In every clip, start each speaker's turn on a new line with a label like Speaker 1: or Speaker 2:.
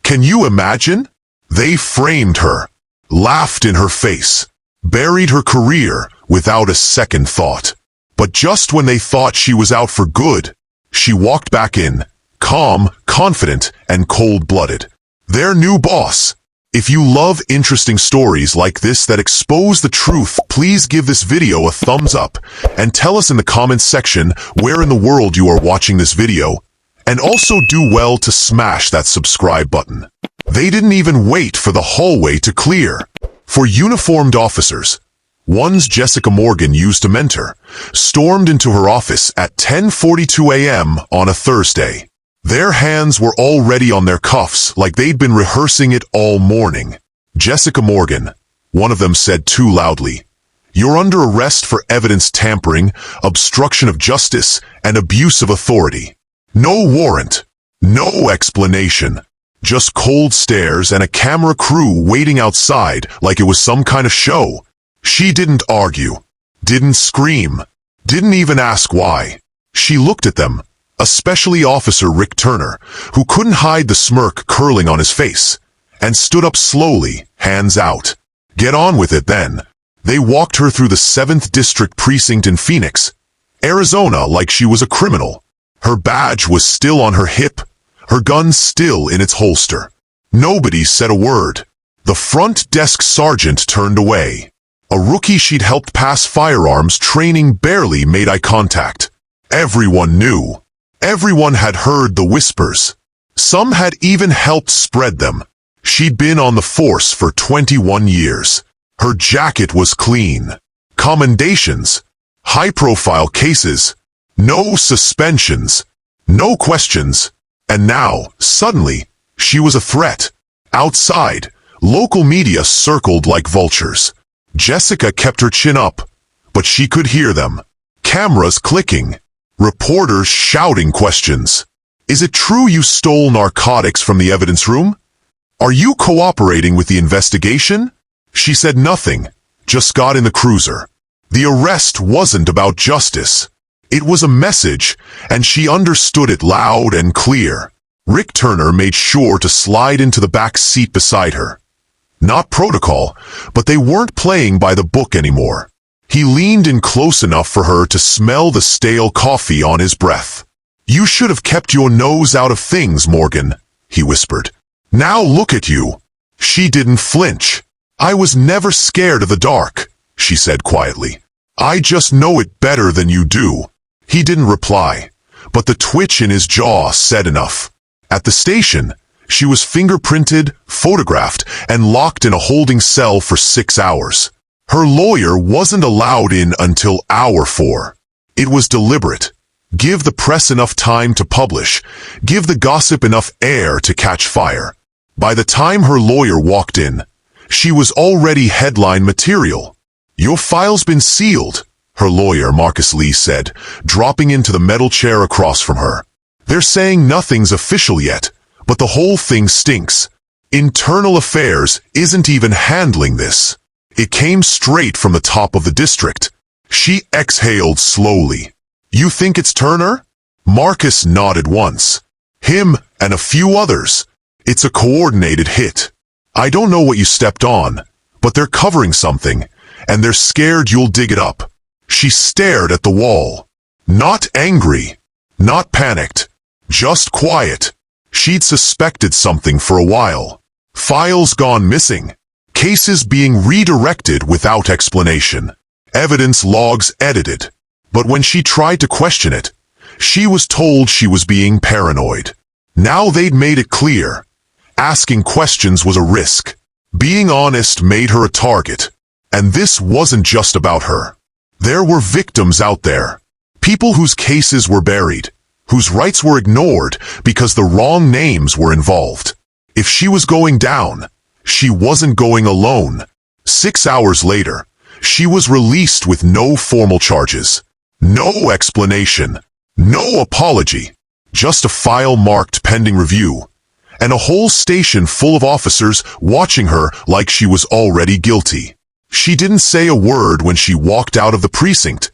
Speaker 1: Can you imagine? They framed her, laughed in her face, buried her career without a second thought. But just when they thought she was out for good, she walked back in, calm, confident, and cold-blooded. Their new boss. If you love interesting stories like this that expose the truth, please give this video a thumbs up and tell us in the comments section where in the world you are watching this video. And also do well to smash that subscribe button. They didn't even wait for the hallway to clear. For uniformed officers, ones Jessica Morgan used to mentor, stormed into her office at 10:42 a.m. on a Thursday. Their hands were already on their cuffs like they'd been rehearsing it all morning. Jessica Morgan, one of them said too loudly, "You're under arrest for evidence tampering, obstruction of justice, and abuse of authority." No warrant, no explanation, just cold stares and a camera crew waiting outside like it was some kind of show. She didn't argue, didn't scream, didn't even ask why. She looked at them, especially Officer Rick Turner, who couldn't hide the smirk curling on his face, and stood up slowly, hands out. Get on with it then. They walked her through the 7th District Precinct in Phoenix, Arizona, like she was a criminal. Her badge was still on her hip, her gun still in its holster. Nobody said a word. The front desk sergeant turned away. A rookie she'd helped pass firearms training barely made eye contact. Everyone knew. Everyone had heard the whispers. Some had even helped spread them. She'd been on the force for 21 years. Her jacket was clean. Commendations. High-profile cases. No suspensions. No questions. And now, suddenly, she was a threat. Outside, local media circled like vultures. Jessica kept her chin up, but she could hear them. Cameras clicking. Reporters shouting questions. Is it true you stole narcotics from the evidence room? Are you cooperating with the investigation? She said nothing, just got in the cruiser. The arrest wasn't about justice. It was a message, and she understood it loud and clear. Rick Turner made sure to slide into the back seat beside her. Not protocol, but they weren't playing by the book anymore. He leaned in close enough for her to smell the stale coffee on his breath. "You should have kept your nose out of things, Morgan," he whispered. "Now look at you." She didn't flinch. "I was never scared of the dark," she said quietly. "I just know it better than you do." He didn't reply, but the twitch in his jaw said enough. At the station, she was fingerprinted, photographed, and locked in a holding cell for 6 hours. Her lawyer wasn't allowed in until hour 4. It was deliberate. Give the press enough time to publish. Give the gossip enough air to catch fire. By the time her lawyer walked in, she was already headline material. "Your file's been sealed," her lawyer, Marcus Lee, said, dropping into the metal chair across from her. "They're saying nothing's official yet, but the whole thing stinks. Internal Affairs isn't even handling this." It came straight from the top of the district. She exhaled slowly. "You think it's Turner?" Marcus nodded once. "Him and a few others. It's a coordinated hit. I don't know what you stepped on, but they're covering something, and they're scared you'll dig it up." She stared at the wall. Not angry, not panicked, just quiet. She'd suspected something for a while. Files gone missing. Cases being redirected without explanation. Evidence logs edited. But when she tried to question it, she was told she was being paranoid. Now they'd made it clear. Asking questions was a risk. Being honest made her a target. And this wasn't just about her. There were victims out there. People whose cases were buried, whose rights were ignored because the wrong names were involved. If she was going down, she wasn't going alone. 6 hours later, she was released with no formal charges, no explanation, no apology, just a file marked pending review, and a whole station full of officers watching her like she was already guilty. She didn't say a word when she walked out of the precinct,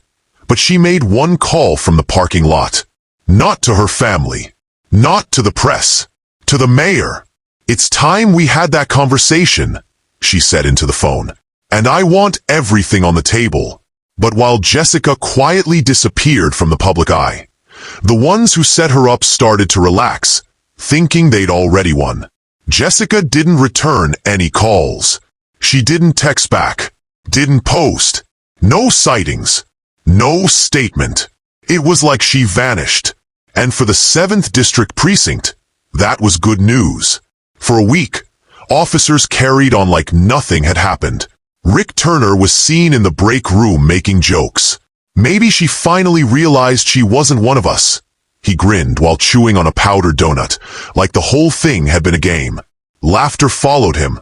Speaker 1: but she made one call from the parking lot. Not to her family, not to the press, to the mayor. "It's time we had that conversation," she said into the phone. "And I want everything on the table." But while Jessica quietly disappeared from the public eye, the ones who set her up started to relax, thinking they'd already won. Jessica didn't return any calls. She didn't text back, didn't post. No sightings, no statement. It was like she vanished. And for the 7th District Precinct, that was good news. For a week, officers carried on like nothing had happened. Rick Turner was seen in the break room making jokes. "Maybe she finally realized she wasn't one of us." He grinned while chewing on a powdered donut, like the whole thing had been a game. Laughter followed him.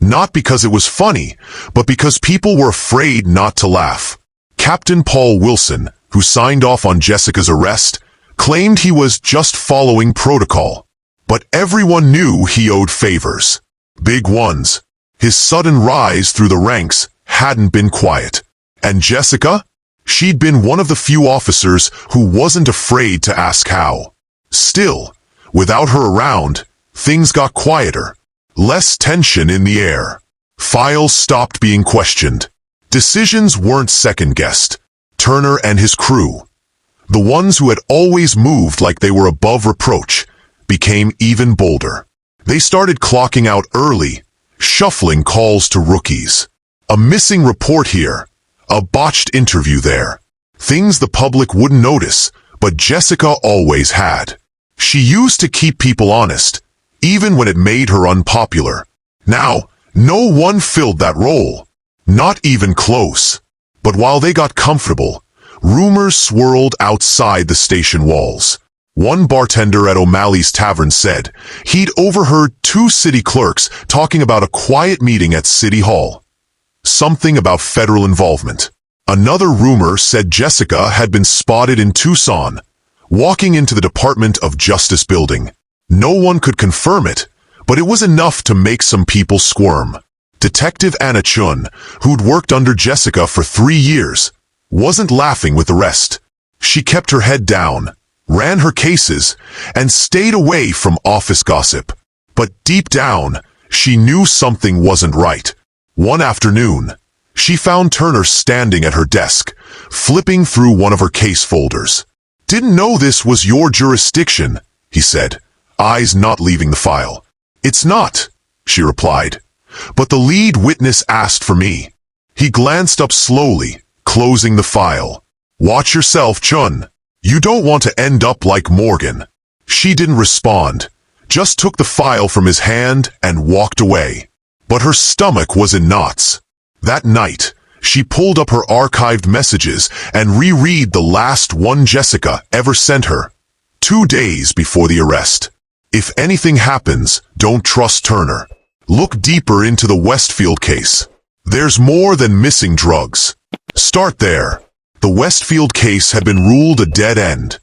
Speaker 1: Not because it was funny, but because people were afraid not to laugh. Captain Paul Wilson, who signed off on Jessica's arrest, claimed he was just following protocol. But everyone knew he owed favors. Big ones. His sudden rise through the ranks hadn't been quiet. And Jessica? She'd been one of the few officers who wasn't afraid to ask how. Still, without her around, things got quieter. Less tension in the air. Files stopped being questioned. Decisions weren't second-guessed. Turner and his crew, the ones who had always moved like they were above reproach, became even bolder. They started clocking out early, shuffling calls to rookies. A missing report here, a botched interview there. Things the public wouldn't notice, but Jessica always had. She used to keep people honest, even when it made her unpopular. Now, no one filled that role. Not even close. But while they got comfortable, rumors swirled outside the station walls. One bartender at O'Malley's Tavern said he'd overheard 2 city clerks talking about a quiet meeting at City Hall. Something about federal involvement. Another rumor said Jessica had been spotted in Tucson, walking into the Department of Justice building. No one could confirm it, but it was enough to make some people squirm. Detective Anna Chun, who'd worked under Jessica for 3 years, wasn't laughing with the rest. She kept her head down, ran her cases, and stayed away from office gossip. But deep down, she knew something wasn't right. One afternoon, she found Turner standing at her desk, flipping through one of her case folders. "Didn't know this was your jurisdiction," he said, eyes not leaving the file. "It's not," she replied. "But the lead witness asked for me." He glanced up slowly, closing the file. "Watch yourself, Chun. You don't want to end up like Morgan." She didn't respond, just took the file from his hand and walked away. But her stomach was in knots. That night, she pulled up her archived messages and reread the last one Jessica ever sent her, 2 days before the arrest. "If anything happens, don't trust Turner. Look deeper into the Westfield case. There's more than missing drugs. Start there." The Westfield case had been ruled a dead end,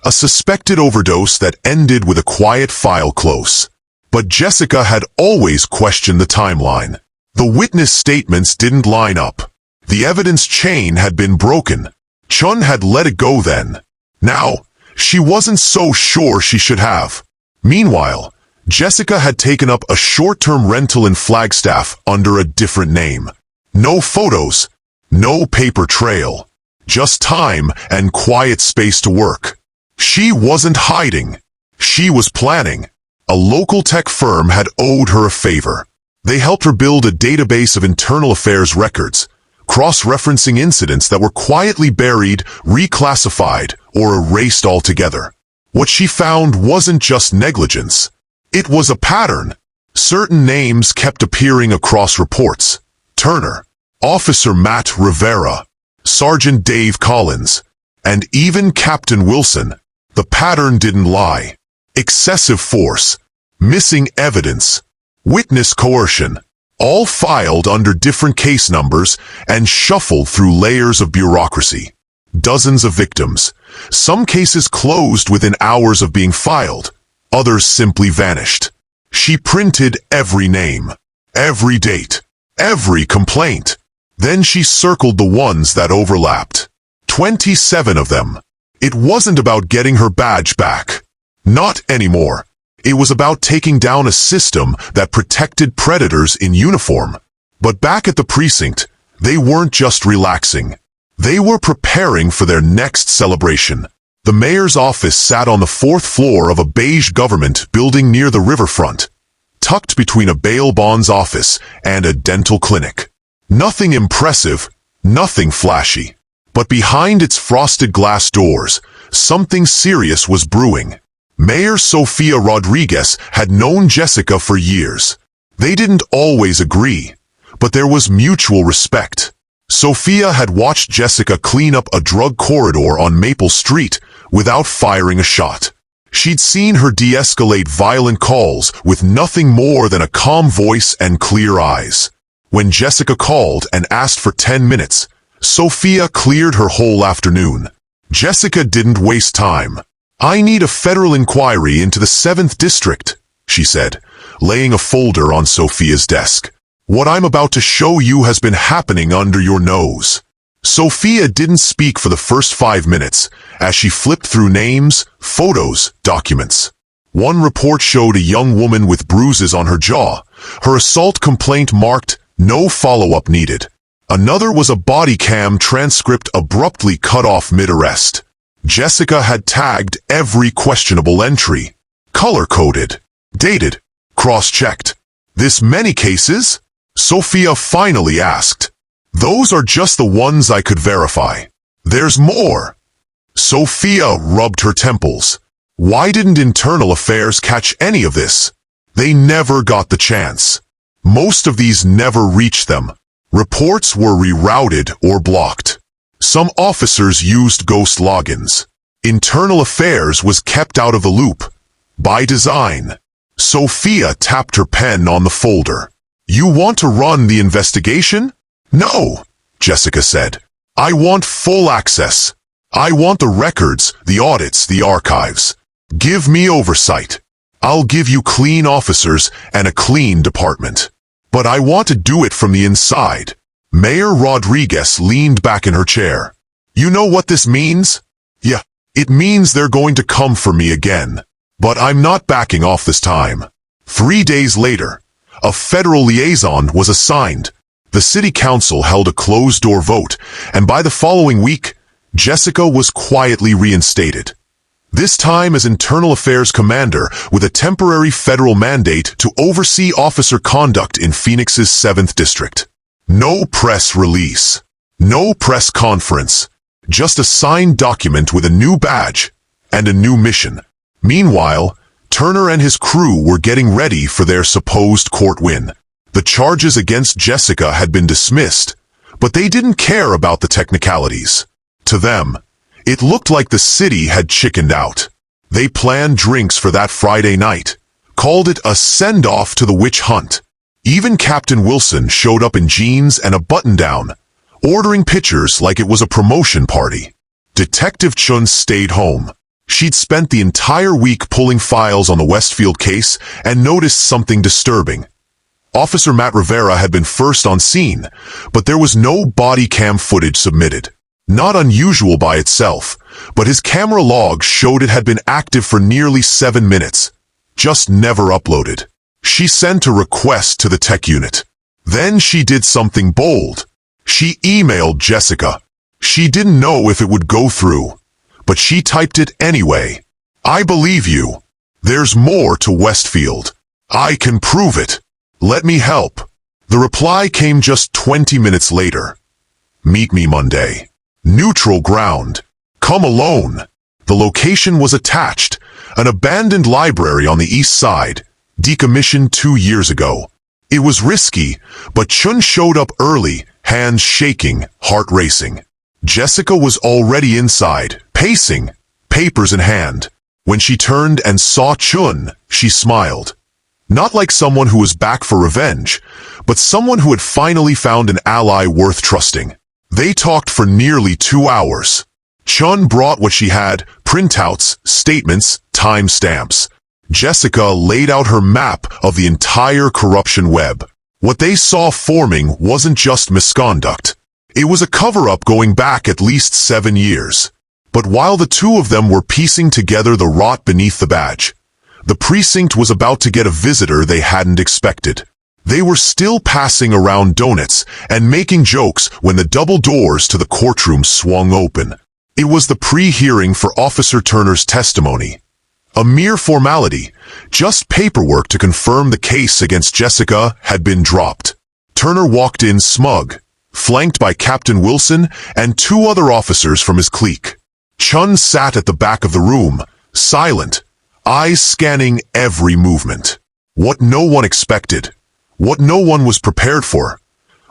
Speaker 1: a suspected overdose that ended with a quiet file close. But Jessica had always questioned the timeline. The witness statements didn't line up. The evidence chain had been broken. Chun had let it go then. Now, she wasn't so sure she should have. Meanwhile, Jessica had taken up a short-term rental in Flagstaff under a different name. No photos, no paper trail, just time and quiet space to work. She wasn't hiding. She was planning. A local tech firm had owed her a favor. They helped her build a database of internal affairs records, cross-referencing incidents that were quietly buried, reclassified, or erased altogether. What she found wasn't just negligence. It was a pattern. Certain names kept appearing across reports. Turner, Officer Matt Rivera, Sergeant Dave Collins, and even Captain Wilson. The pattern didn't lie. Excessive force, missing evidence, witness coercion, all filed under different case numbers and shuffled through layers of bureaucracy. Dozens of victims. Some cases closed within hours of being filed. Others simply vanished. She printed every name, every date, every complaint. Then she circled the ones that overlapped. 27 of them. It wasn't about getting her badge back. Not anymore. It was about taking down a system that protected predators in uniform. But back at the precinct, they weren't just relaxing. They were preparing for their next celebration. The mayor's office sat on the 4th floor of a beige government building near the riverfront, tucked between a bail bonds office and a dental clinic. Nothing impressive, nothing flashy. But behind its frosted glass doors, something serious was brewing. Mayor Sofia Rodriguez had known Jessica for years. They didn't always agree, but there was mutual respect. Sofia had watched Jessica clean up a drug corridor on Maple Street without firing a shot. She'd seen her de-escalate violent calls with nothing more than a calm voice and clear eyes. When Jessica called and asked for 10 minutes, Sofia cleared her whole afternoon. Jessica didn't waste time. "I need a federal inquiry into the 7th District," she said, laying a folder on Sofia's desk. "What I'm about to show you has been happening under your nose." Sofia didn't speak for the first 5 minutes as she flipped through names, photos, documents. One report showed a young woman with bruises on her jaw. Her assault complaint marked "no follow-up needed." Another was a body cam transcript abruptly cut off mid-arrest. Jessica had tagged every questionable entry, color-coded, dated, cross-checked. "This many cases?" Sofia finally asked. "Those are just the ones I could verify. There's more." Sofia rubbed her temples. Why didn't Internal Affairs catch any of this? They never got the chance. Most of these never reached them. Reports were rerouted or blocked. Some officers used ghost logins. Internal Affairs was kept out of the loop. By design. Sofia tapped her pen on the folder. "You want to run the investigation?" "No," Jessica said. "I want full access. I want the records, the audits, the archives. Give me oversight. I'll give you clean officers and a clean department. But I want to do it from the inside." Mayor Rodriguez leaned back in her chair. "You know what this means?" "Yeah, it means they're going to come for me again. But I'm not backing off this time." 3 days later, a federal liaison was assigned. The city council held a closed-door vote, and by the following week, Jessica was quietly reinstated. This time as Internal Affairs Commander with a temporary federal mandate to oversee officer conduct in Phoenix's 7th District. No press release. No press conference. Just a signed document with a new badge and a new mission. Meanwhile, Turner and his crew were getting ready for their supposed court win. The charges against Jessica had been dismissed, but they didn't care about the technicalities. To them, it looked like the city had chickened out. They planned drinks for that Friday night, called it a send-off to the witch hunt. Even Captain Wilson showed up in jeans and a button-down, ordering pictures like it was a promotion party. Detective Chun stayed home. She'd spent the entire week pulling files on the Westfield case and noticed something disturbing. Officer Matt Rivera had been first on scene, but there was no body cam footage submitted. Not unusual by itself, but his camera log showed it had been active for nearly 7 minutes, just never uploaded. She sent a request to the tech unit. Then she did something bold. She emailed Jessica. She didn't know if it would go through, but she typed it anyway. "I believe you. There's more to Westfield. I can prove it. Let me help." The reply came just 20 minutes later. "Meet me Monday. Neutral ground. Come alone." The location was attached, an abandoned library on the east side, decommissioned 2 years ago. It was risky, but Chun showed up early, hands shaking, heart racing. Jessica was already inside, pacing, papers in hand. When she turned and saw Chun, she smiled. Not like someone who was back for revenge, but someone who had finally found an ally worth trusting. They talked for nearly 2 hours. Chun brought what she had, printouts, statements, timestamps. Jessica laid out her map of the entire corruption web. What they saw forming wasn't just misconduct. It was a cover-up going back at least 7 years. But while the two of them were piecing together the rot beneath the badge, The precinct was about to get a visitor they hadn't expected. They were still passing around donuts and making jokes when the double doors to the courtroom swung open. It was the pre-hearing for Officer Turner's testimony. A mere formality, just paperwork to confirm the case against Jessica had been dropped. Turner walked in smug, flanked by Captain Wilson and two other officers from his clique. Chun sat at the back of the room, silent, eyes scanning every movement. What no one expected, what no one was prepared for,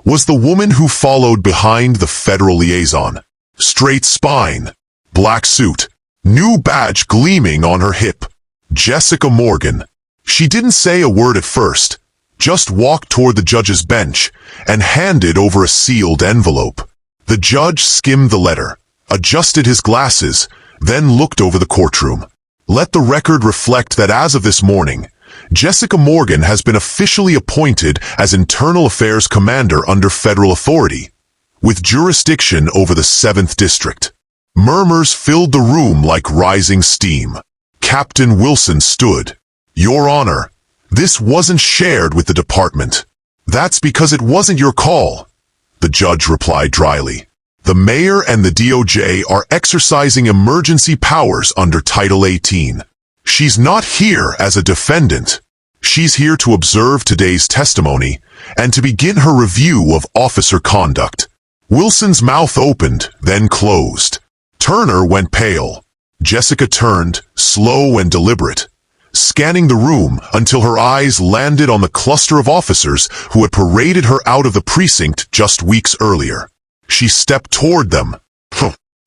Speaker 1: was the woman who followed behind the federal liaison. Straight spine, black suit, new badge gleaming on her hip. Jessica Morgan. She didn't say a word at first, just walked toward the judge's bench and handed over a sealed envelope. The judge skimmed the letter, adjusted his glasses, then looked over the courtroom. Let the record reflect that as of this morning, Jessica Morgan has been officially appointed as Internal Affairs Commander under federal authority, with jurisdiction over the 7th District. Murmurs filled the room like rising steam. Captain Wilson stood. Your Honor, this wasn't shared with the department. That's because it wasn't your call, the judge replied dryly. The mayor and the DOJ are exercising emergency powers under Title 18. She's not here as a defendant. She's here to observe today's testimony and to begin her review of officer conduct. Wilson's mouth opened, then closed. Turner went pale. Jessica turned, slow and deliberate, scanning the room until her eyes landed on the cluster of officers who had paraded her out of the precinct just weeks earlier. She stepped toward them.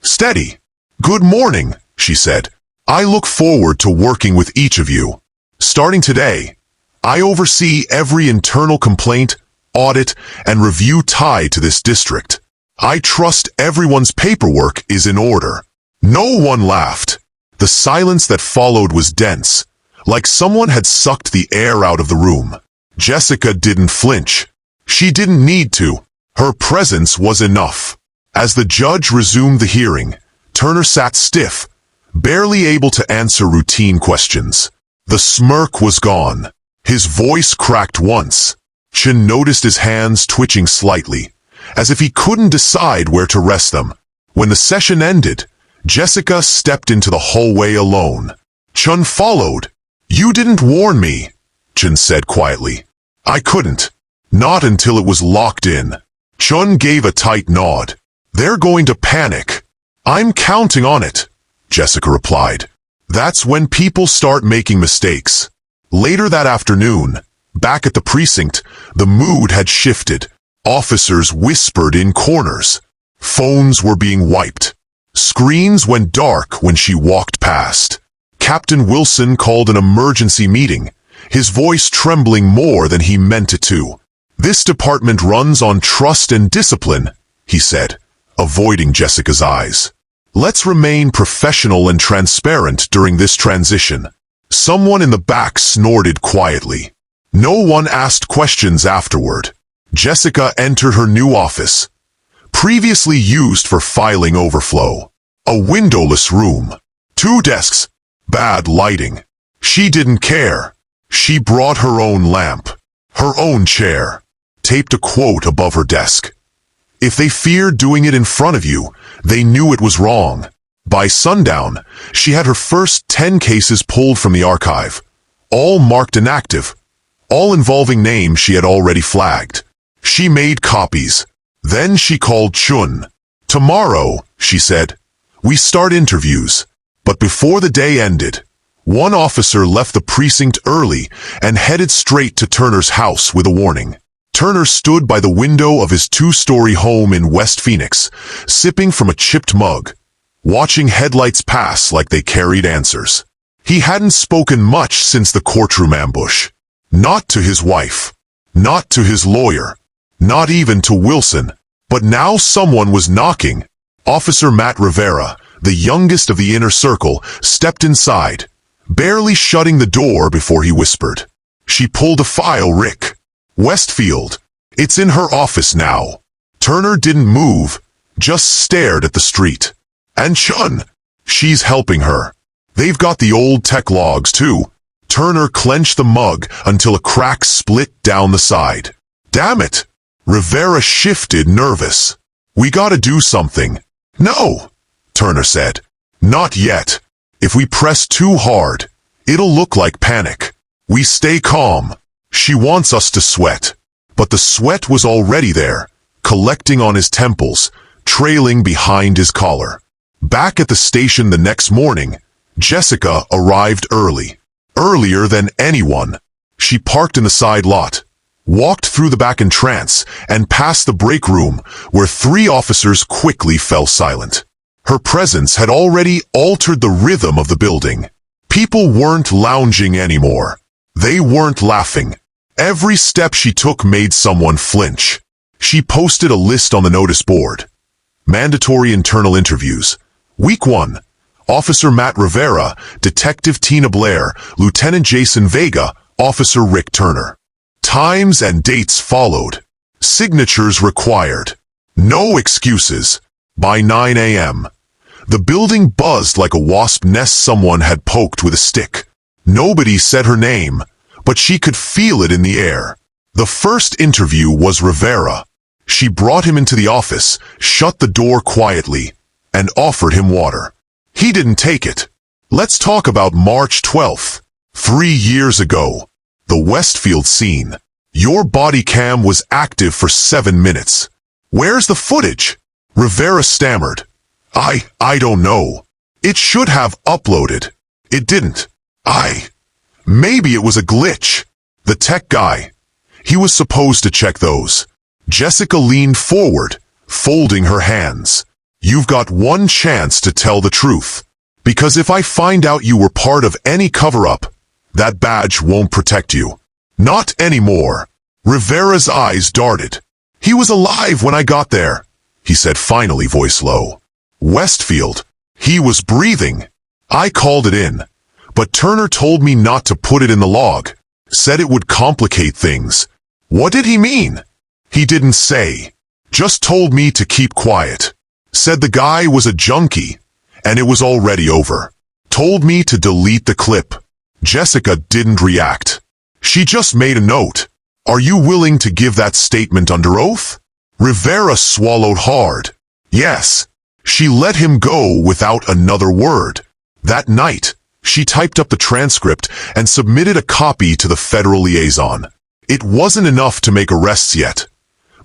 Speaker 1: Steady. Good morning, she said. I look forward to working with each of you. Starting today, I oversee every internal complaint, audit, and review tied to this district. I trust everyone's paperwork is in order. No one laughed. The silence that followed was dense, like someone had sucked the air out of the room. Jessica didn't flinch. She didn't need to. Her presence was enough. As the judge resumed the hearing, Turner sat stiff, barely able to answer routine questions. The smirk was gone. His voice cracked once. Chin noticed his hands twitching slightly, as if he couldn't decide where to rest them. When the session ended, Jessica stepped into the hallway alone. Chun followed. You didn't warn me, Chun said quietly. I couldn't. Not until it was locked in. Chun gave a tight nod. They're going to panic. I'm counting on it, Jessica replied. That's when people start making mistakes. Later that afternoon, back at the precinct, the mood had shifted. Officers whispered in corners. Phones were being wiped. Screens went dark when she walked past. Captain Wilson called an emergency meeting, his voice trembling more than he meant it to. This department runs on trust and discipline, he said, avoiding Jessica's eyes. Let's remain professional and transparent during this transition. Someone in the back snorted quietly. No one asked questions afterward. Jessica entered her new office, previously used for filing overflow. A windowless room. 2 desks. Bad lighting. She didn't care. She brought her own lamp, her own chair, taped a quote above her desk. If they feared doing it in front of you, they knew it was wrong. By sundown, she had her first 10 cases pulled from the archive, all marked inactive, all involving names she had already flagged. She made copies. Then she called Chun. Tomorrow, she said, we start interviews. But before the day ended, one officer left the precinct early and headed straight to Turner's house with a warning. Turner stood by the window of his 2-story home in West Phoenix, sipping from a chipped mug, watching headlights pass like they carried answers. He hadn't spoken much since the courtroom ambush. Not to his wife, not to his lawyer, not even to Wilson. But now someone was knocking. Officer Matt Rivera, the youngest of the inner circle, stepped inside, barely shutting the door before he whispered. She pulled a file, Rick. Westfield. It's in her office now. Turner didn't move, just stared at the street. And Chun. She's helping her. They've got the old tech logs too. Turner clenched the mug until a crack split down the side. Damn it! Rivera shifted, nervous. We gotta do something. No, Turner said. Not yet. If we press too hard, it'll look like panic. We stay calm. She wants us to sweat. But the sweat was already there, collecting on his temples, trailing behind his collar. Back at the station the next morning, Jessica arrived early. Earlier than anyone. She parked in the side lot, walked through the back entrance, and past the break room, where 3 officers quickly fell silent. Her presence had already altered the rhythm of the building. People weren't lounging anymore. They weren't laughing. Every step she took made someone flinch. She posted a list on the notice board. Mandatory internal interviews. Week 1. Officer Matt Rivera, Detective Tina Blair, Lieutenant Jason Vega, Officer Rick Turner. Times and dates followed. Signatures required. No excuses. By 9 a.m. The building buzzed like a wasp nest someone had poked with a stick. Nobody said her name, but she could feel it in the air. The first interview was Rivera. She brought him into the office, shut the door quietly, and offered him water. He didn't take it. Let's talk about March 12th. 3 years ago. The Westfield scene. Your body cam was active for 7 minutes. Where's the footage? Rivera stammered. I don't know. It should have uploaded. It didn't. Maybe it was a glitch. The tech guy. He was supposed to check those. Jessica leaned forward, folding her hands. You've got one chance to tell the truth. Because if I find out you were part of any cover-up, that badge won't protect you. Not anymore. Rivera's eyes darted. He was alive when I got there, he said finally, voice low. Westfield. He was breathing. I called it in. But Turner told me not to put it in the log. Said it would complicate things. What did he mean? He didn't say. Just told me to keep quiet. Said the guy was a junkie, and it was already over. Told me to delete the clip. Jessica didn't react. She just made a note. Are you willing to give that statement under oath? Rivera swallowed hard. Yes. She let him go without another word. That night, she typed up the transcript and submitted a copy to the federal liaison. It wasn't enough to make arrests yet,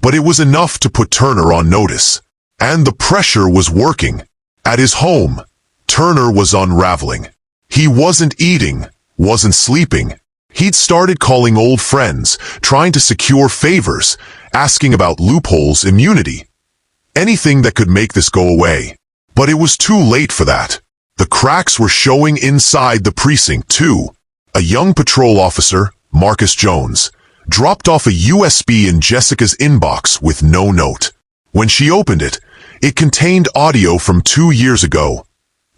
Speaker 1: but it was enough to put Turner on notice. And the pressure was working. At his home, Turner was unraveling. He wasn't eating, wasn't sleeping. He'd started calling old friends, trying to secure favors, asking about loopholes, immunity. Anything that could make this go away. But it was too late for that. The cracks were showing inside the precinct, too. A young patrol officer, Marcus Jones, dropped off a USB in Jessica's inbox with no note. When she opened it, it contained audio from 2 years ago.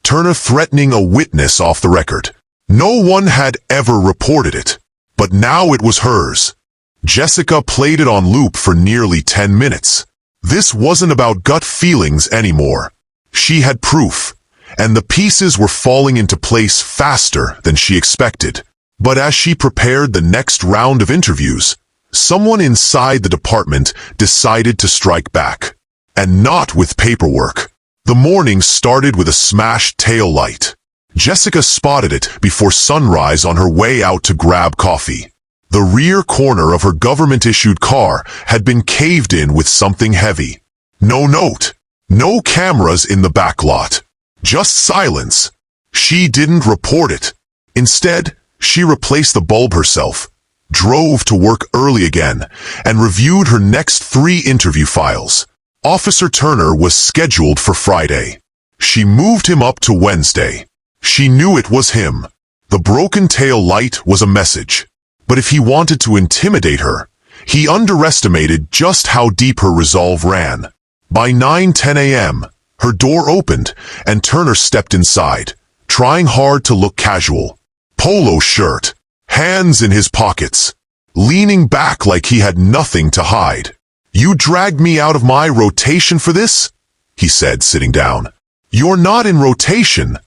Speaker 1: Turner threatening a witness off the record. No one had ever reported it, but now it was hers. Jessica played it on loop for nearly 10 minutes. This wasn't about gut feelings anymore. She had proof, and the pieces were falling into place faster than she expected. But as she prepared the next round of interviews, someone inside the department decided to strike back. And not with paperwork. The morning started with a smashed tail light. Jessica spotted it before sunrise on her way out to grab coffee. The rear corner of her government-issued car had been caved in with something heavy. No note. No cameras in the back lot. Just silence. She didn't report it. Instead, she replaced the bulb herself, drove to work early again, and reviewed her next 3 interview files. Officer Turner was scheduled for Friday. She moved him up to Wednesday. She knew it was him. The broken tail light was a message. But if he wanted to intimidate her, he underestimated just how deep her resolve ran. By 9:10 a.m., her door opened, and Turner stepped inside, trying hard to look casual. Polo shirt, hands in his pockets, leaning back like he had nothing to hide. You dragged me out of my rotation for this? He said, sitting down. You're not in rotation,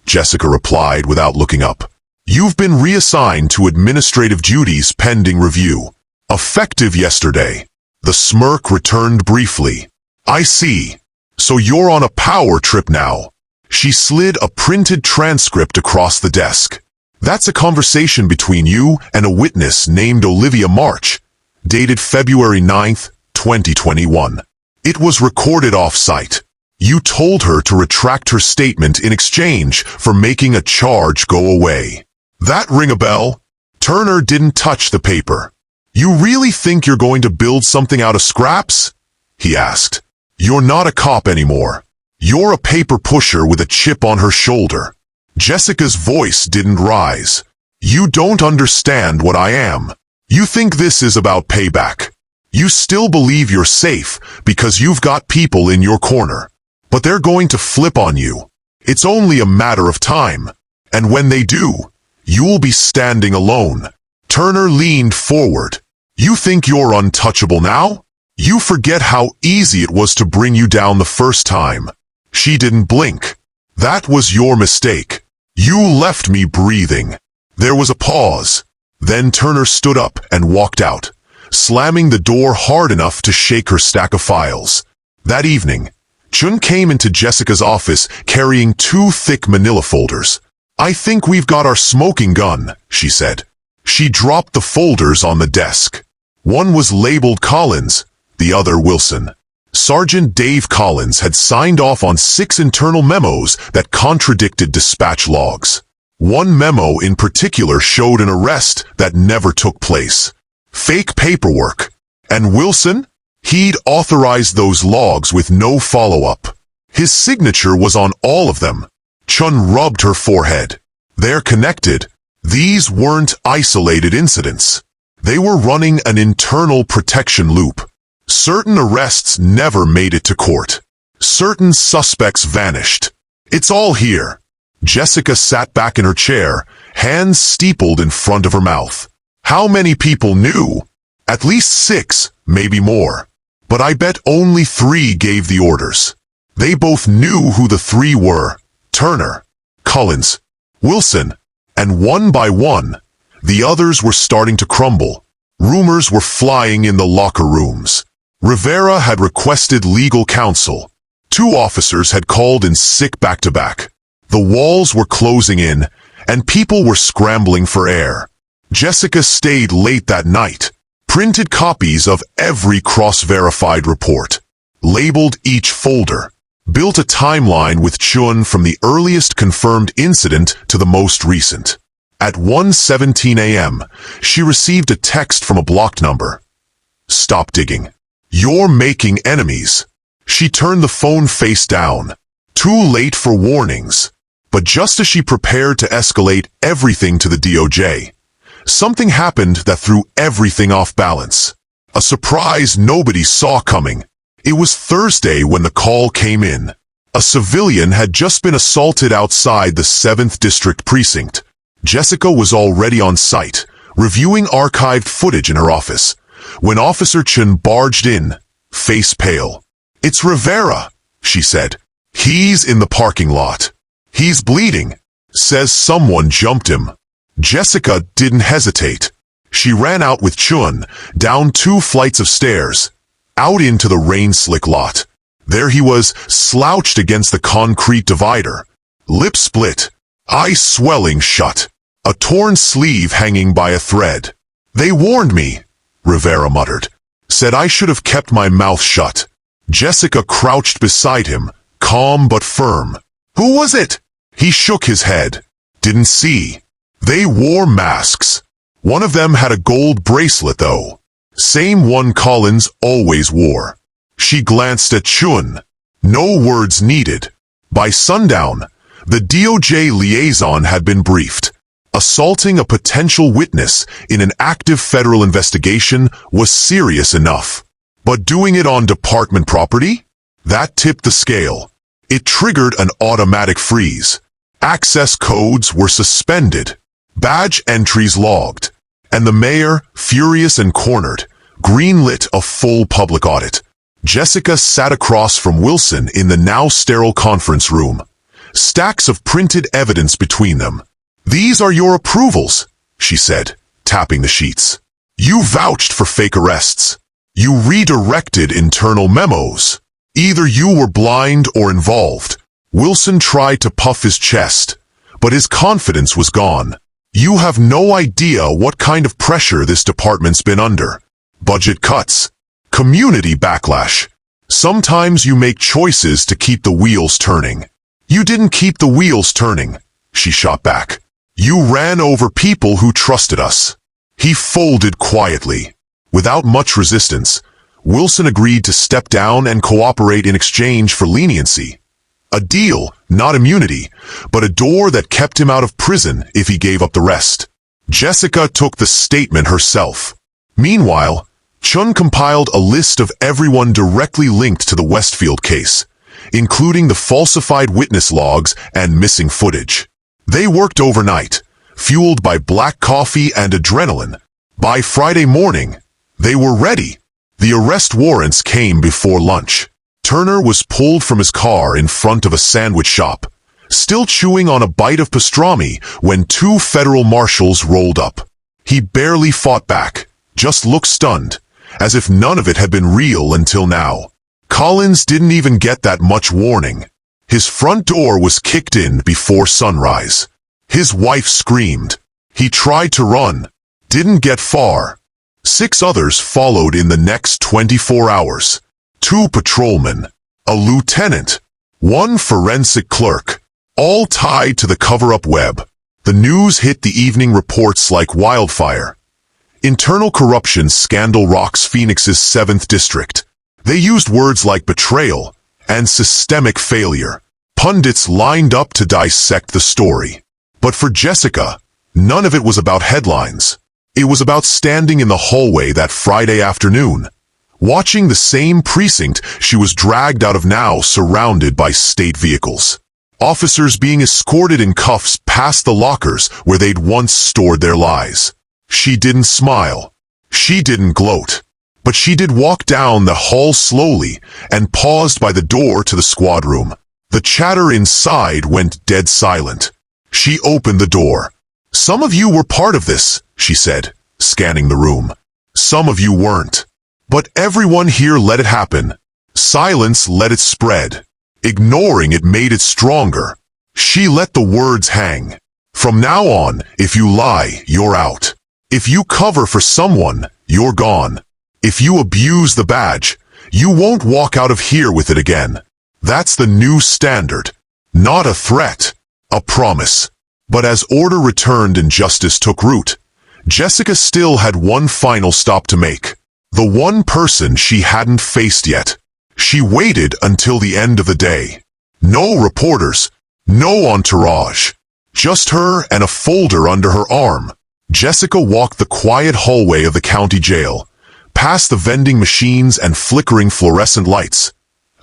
Speaker 1: Jessica replied without looking up. You've been reassigned to administrative duties pending review. Effective yesterday. The smirk returned briefly. I see. So you're on a power trip now. She slid a printed transcript across the desk. That's a conversation between you and a witness named Olivia March, dated February 9th, 2021. It was recorded off-site. You told her to retract her statement in exchange for making a charge go away. That ring a bell? Turner didn't touch the paper. You really think you're going to build something out of scraps? He asked. You're not a cop anymore. You're a paper pusher with a chip on her shoulder. Jessica's voice didn't rise. You don't understand what I am. You think this is about payback. You still believe you're safe because you've got people in your corner. But they're going to flip on you. It's only a matter of time. And when they do, you'll be standing alone. Turner leaned forward. You think you're untouchable now? You forget how easy it was to bring you down the first time. She didn't blink. That was your mistake. You left me breathing. There was a pause. Then Turner stood up and walked out, slamming the door hard enough to shake her stack of files. That evening, Chun came into Jessica's office carrying 2 thick manila folders. I think we've got our smoking gun, she said. She dropped the folders on the desk. One was labeled Collins, the other Wilson. Sergeant Dave Collins had signed off on 6 internal memos that contradicted dispatch logs. One memo in particular showed an arrest that never took place. Fake paperwork. And Wilson? He'd authorized those logs with no follow-up. His signature was on all of them. Chun rubbed her forehead. They're connected. These weren't isolated incidents. They were running an internal protection loop. Certain arrests never made it to court. Certain suspects vanished. It's all here. Jessica sat back in her chair, hands steepled in front of her mouth. How many people knew? At least 6, maybe more. But I bet only 3 gave the orders. They both knew who the 3 were. Turner, Collins, Wilson, and one by one, the others were starting to crumble. Rumors were flying in the locker rooms. Rivera had requested legal counsel. 2 officers had called in sick back-to-back. The walls were closing in, and people were scrambling for air. Jessica stayed late that night, printed copies of every cross-verified report, labeled each folder, built a timeline with Chun from the earliest confirmed incident to the most recent. At 1:17 a.m., she received a text from a blocked number. Stop digging. You're making enemies. She turned the phone face down. Too late for warnings. But just as she prepared to escalate everything to the DOJ, something happened that threw everything off balance. A surprise nobody saw coming. It was Thursday when the call came in. A civilian had just been assaulted outside the 7th District Precinct. Jessica was already on site, reviewing archived footage in her office, when Officer Chun barged in, face pale. It's Rivera, she said. He's in the parking lot. He's bleeding. Says someone jumped him. Jessica didn't hesitate. She ran out with Chun, down 2 flights of stairs, out into the rain-slick lot. There he was, slouched against the concrete divider, lip split, eyes swelling shut, a torn sleeve hanging by a thread. They warned me, Rivera muttered. Said I should have kept my mouth shut. Jessica crouched beside him, calm but firm. Who was it? He shook his head. Didn't see. They wore masks. One of them had a gold bracelet, though. Same one Collins always wore. She glanced at Chun. No words needed. By sundown, the DOJ liaison had been briefed. Assaulting a potential witness in an active federal investigation was serious enough. But doing it on department property? That tipped the scale. It triggered an automatic freeze. Access codes were suspended. Badge entries logged. And the mayor, furious and cornered, greenlit a full public audit. Jessica sat across from Wilson in the now sterile conference room. Stacks of printed evidence between them. "These are your approvals," she said, tapping the sheets. "You vouched for fake arrests. You redirected internal memos. Either you were blind or involved." Wilson tried to puff his chest, but his confidence was gone. "You have no idea what kind of pressure this department's been under. Budget cuts, community backlash. Sometimes you make choices to keep the wheels turning." "You didn't keep the wheels turning," she shot back. "You ran over people who trusted us." He folded quietly. Without much resistance, Wilson agreed to step down and cooperate in exchange for leniency. A deal, not immunity, but a door that kept him out of prison if he gave up the rest. Jessica took the statement herself. Meanwhile, Chun compiled a list of everyone directly linked to the Westfield case, including the falsified witness logs and missing footage. They worked overnight, fueled by black coffee and adrenaline. By Friday morning, they were ready. The arrest warrants came before lunch. Turner was pulled from his car in front of a sandwich shop, still chewing on a bite of pastrami when two federal marshals rolled up. He barely fought back, just looked stunned, as if none of it had been real until now. Collins didn't even get that much warning. His front door was kicked in before sunrise. His wife screamed. He tried to run, didn't get far. 6 others followed in the next 24 hours. 2 patrolmen, a lieutenant, 1 forensic clerk, all tied to the cover-up web. The news hit the evening reports like wildfire. Internal corruption scandal rocks Phoenix's 7th district. They used words like betrayal and systemic failure. Pundits lined up to dissect the story. But for Jessica, none of it was about headlines. It was about standing in the hallway that Friday afternoon, watching the same precinct she was dragged out of now surrounded by state vehicles. Officers being escorted in cuffs past the lockers where they'd once stored their lies. She didn't smile. She didn't gloat. But she did walk down the hall slowly and paused by the door to the squad room. The chatter inside went dead silent. She opened the door. "Some of you were part of this," she said, scanning the room. "Some of you weren't. But everyone here let it happen. Silence let it spread. Ignoring it made it stronger." She let the words hang. "From now on, if you lie, you're out. If you cover for someone, you're gone. If you abuse the badge, you won't walk out of here with it again. That's the new standard. Not a threat, a promise." But as order returned and justice took root, Jessica still had one final stop to make. The one person she hadn't faced yet. She waited until the end of the day. No reporters, no entourage. Just her and a folder under her arm. Jessica walked the quiet hallway of the county jail, past the vending machines and flickering fluorescent lights,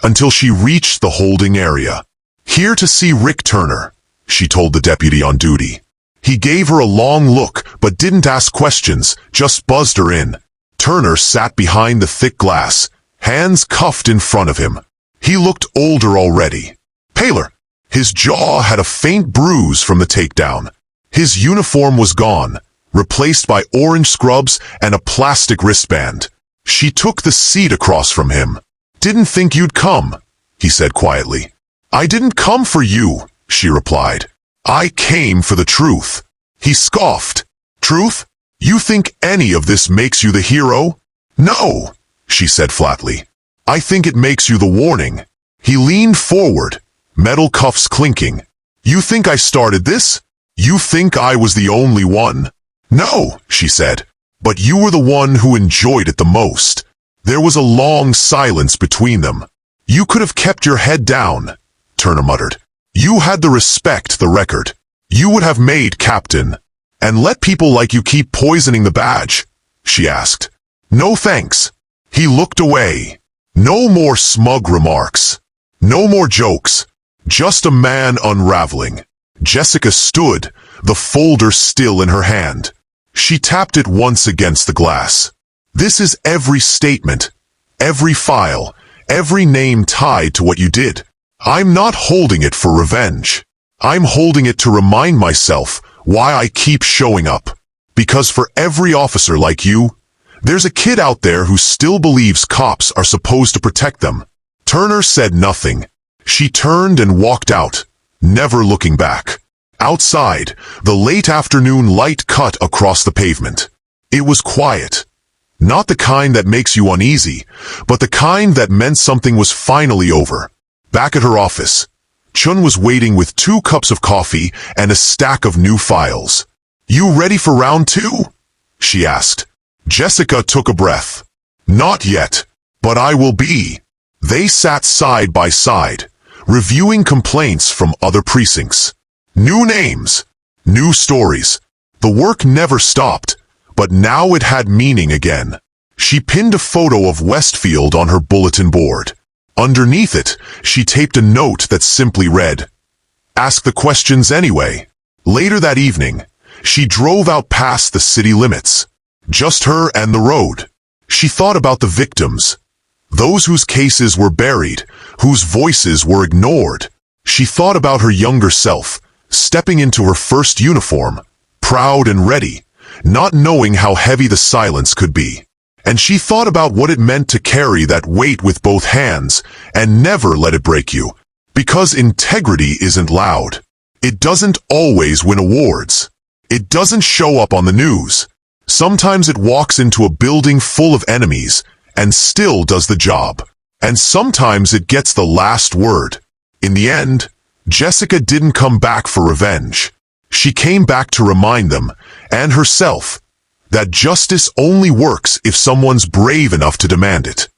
Speaker 1: until she reached the holding area. "Here to see Rick Turner," she told the deputy on duty. He gave her a long look, but didn't ask questions, just buzzed her in. Turner sat behind the thick glass, hands cuffed in front of him. He looked older already. Paler. His jaw had a faint bruise from the takedown. His uniform was gone, replaced by orange scrubs and a plastic wristband. She took the seat across from him. "Didn't think you'd come," he said quietly. "I didn't come for you," she replied. "I came for the truth." He scoffed. "Truth? You think any of this makes you the hero?" "No," she said flatly. "I think it makes you the warning." He leaned forward, metal cuffs clinking. "You think I started this? You think I was the only one?" "No," she said, "but you were the one who enjoyed it the most." There was a long silence between them. "You could have kept your head down," Turner muttered. "You had the respect, the record. You would have made captain. And let people like you keep poisoning the badge?" she asked. "No thanks." He looked away. No more smug remarks. No more jokes. Just a man unraveling. Jessica stood, the folder still in her hand. She tapped it once against the glass. "This is every statement, every file, every name tied to what you did. I'm not holding it for revenge. I'm holding it to remind myself why I keep showing up. Because for every officer like you, there's a kid out there who still believes cops are supposed to protect them." Turner said nothing. She turned and walked out, never looking back. Outside, the late afternoon light cut across the pavement. It was quiet. Not the kind that makes you uneasy, but the kind that meant something was finally over. Back at her office, Chun was waiting with 2 cups of coffee and a stack of new files. "You ready for round 2? She asked. Jessica took a breath. "Not yet, but I will be." They sat side by side, reviewing complaints from other precincts. New names, new stories. The work never stopped, but now it had meaning again. She pinned a photo of Westfield on her bulletin board. Underneath it, she taped a note that simply read, "Ask the questions anyway." Later that evening, she drove out past the city limits. Just her and the road. She thought about the victims, those whose cases were buried, whose voices were ignored. She thought about her younger self, stepping into her first uniform, proud and ready, not knowing how heavy the silence could be. And she thought about what it meant to carry that weight with both hands and never let it break you. Because integrity isn't loud. It doesn't always win awards. It doesn't show up on the news. Sometimes it walks into a building full of enemies and still does the job. And sometimes it gets the last word. In the end, Jessica didn't come back for revenge. She came back to remind them, and herself, that justice only works if someone's brave enough to demand it.